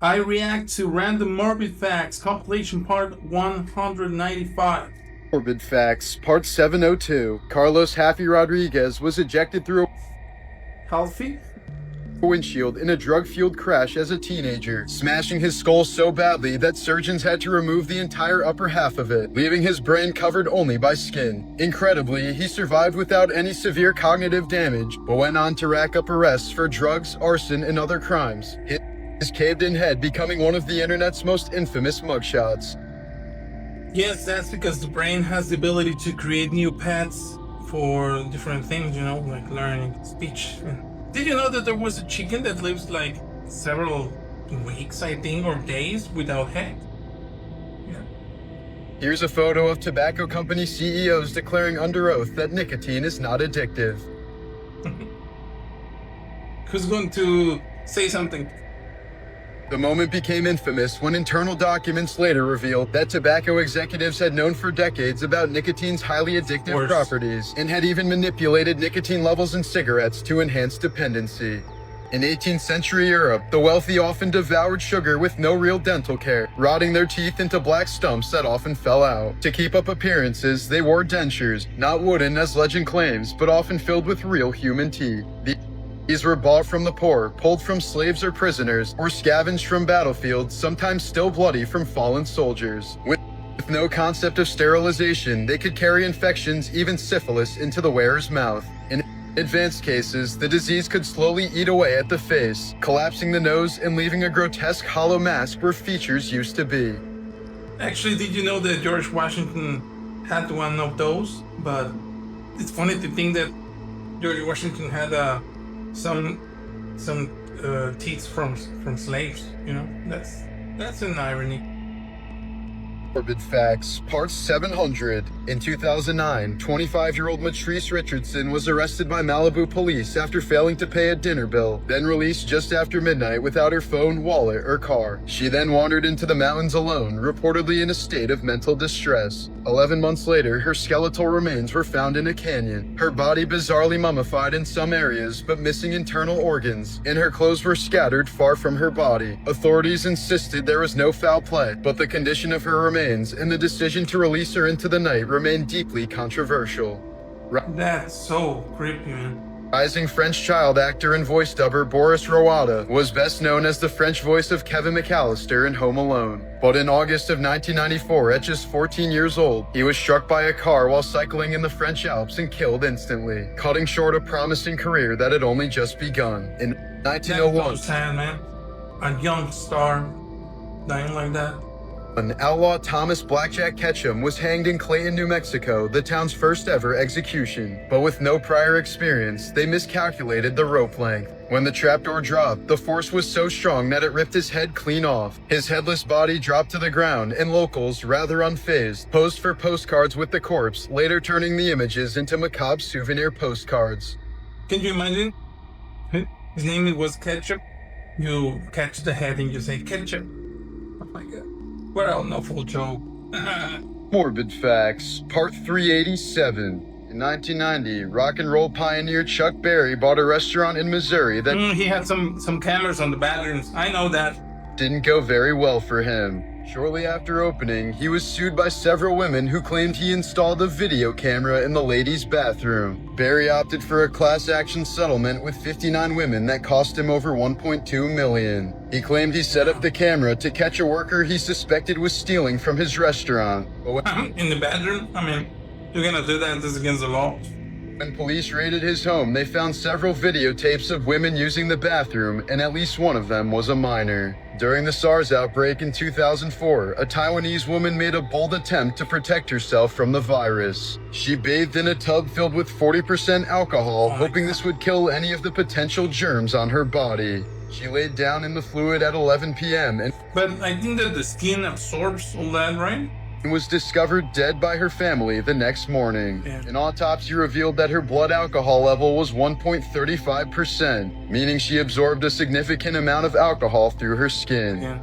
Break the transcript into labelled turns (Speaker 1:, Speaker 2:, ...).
Speaker 1: I react to random Morbid facts, compilation part 195.
Speaker 2: Morbid Facts, Part 702. Carlos Happy Rodriguez was ejected through
Speaker 1: Healthy?
Speaker 2: a windshield in a drug-fueled crash as a teenager, smashing his skull so badly that surgeons had to remove the entire upper half of it, leaving his brain covered only by skin. Incredibly, he survived without any severe cognitive damage, but went on to rack up arrests for drugs, arson, and other crimes. His caved-in head becoming one of the internet's most infamous mugshots.
Speaker 1: Yes, that's because the brain has the ability to create new paths for different things, like learning speech. Did you know that there was a chicken that lives like several weeks, I think, or days without head? Yeah.
Speaker 2: Here's a photo of tobacco company CEOs declaring under oath that nicotine is not addictive.
Speaker 1: Who's going to say something?
Speaker 2: The moment became infamous when internal documents later revealed that tobacco executives had known for decades about nicotine's highly addictive properties and had even manipulated nicotine levels in cigarettes to enhance dependency. In 18th century Europe, the wealthy often devoured sugar with no real dental care, rotting their teeth into black stumps that often fell out. To keep up appearances, they wore dentures, not wooden as legend claims, but often filled with real human teeth. These were bought from the poor, pulled from slaves or prisoners, or scavenged from battlefields, sometimes still bloody from fallen soldiers. With no concept of sterilization, they could carry infections, even syphilis, into the wearer's mouth. In advanced cases, the disease could slowly eat away at the face, collapsing the nose and leaving a grotesque hollow mask where features used to be.
Speaker 1: Actually, did you know that George Washington had one of those? But it's funny to think that George Washington had some teeth from slaves. That's an irony.
Speaker 2: Morbid Facts, Part 700. In 2009, 25-year-old Matrice Richardson was arrested by Malibu police after failing to pay a dinner bill, then released just after midnight without her phone, wallet, or car. She then wandered into the mountains alone, reportedly in a state of mental distress. 11 months later, her skeletal remains were found in a canyon, her body bizarrely mummified in some areas but missing internal organs, and her clothes were scattered far from her body. Authorities insisted there was no foul play, but the condition of her remains and the decision to release her into the night remained deeply controversial.
Speaker 1: That's so creepy, man.
Speaker 2: Rising French child actor and voice dubber Boris Rowada was best known as the French voice of Kevin McAllister in Home Alone. But in August of 1994, at just 14 years old, he was struck by a car while cycling in the French Alps and killed instantly, cutting short a promising career that had only just begun. In 1901,
Speaker 1: That's so sad, man. A young star dying like that.
Speaker 2: Outlaw Thomas Blackjack Ketchum was hanged in Clayton, New Mexico, the town's first ever execution. But with no prior experience, they miscalculated the rope length. When the trapdoor dropped, the force was so strong that it ripped his head clean off. His headless body dropped to the ground, and locals, rather unfazed, posed for postcards with the corpse, later turning the images into macabre souvenir postcards.
Speaker 1: Can you imagine? His name was Ketchup. You catch the head and you say Ketchup. Oh my god. What an awful joke.
Speaker 2: Morbid Facts, Part 387. In 1990, rock and roll pioneer Chuck Berry bought a restaurant in Missouri that
Speaker 1: he had some cameras on the bathrooms. I know that.
Speaker 2: Didn't go very well for him. Shortly after opening, he was sued by several women who claimed he installed a video camera in the ladies' bathroom. Berry opted for a class action settlement with 59 women that cost him over $1.2 million. He claimed he set up the camera to catch a worker he suspected was stealing from his restaurant.
Speaker 1: In the bathroom? I mean, you're gonna do that? This is against the law.
Speaker 2: When police raided his home, they found several videotapes of women using the bathroom, and at least one of them was a minor. During the SARS outbreak in 2004, a Taiwanese woman made a bold attempt to protect herself from the virus. She bathed in a tub filled with 40% alcohol, hoping this would kill any of the potential germs on her body. She laid down in the fluid at 11 p.m.
Speaker 1: But I think that the skin absorbs all that, right?
Speaker 2: And was discovered dead by her family the next morning.
Speaker 1: Yeah.
Speaker 2: An autopsy revealed that her blood alcohol level was 1.35%, meaning she absorbed a significant amount of alcohol through her skin.
Speaker 1: Yeah.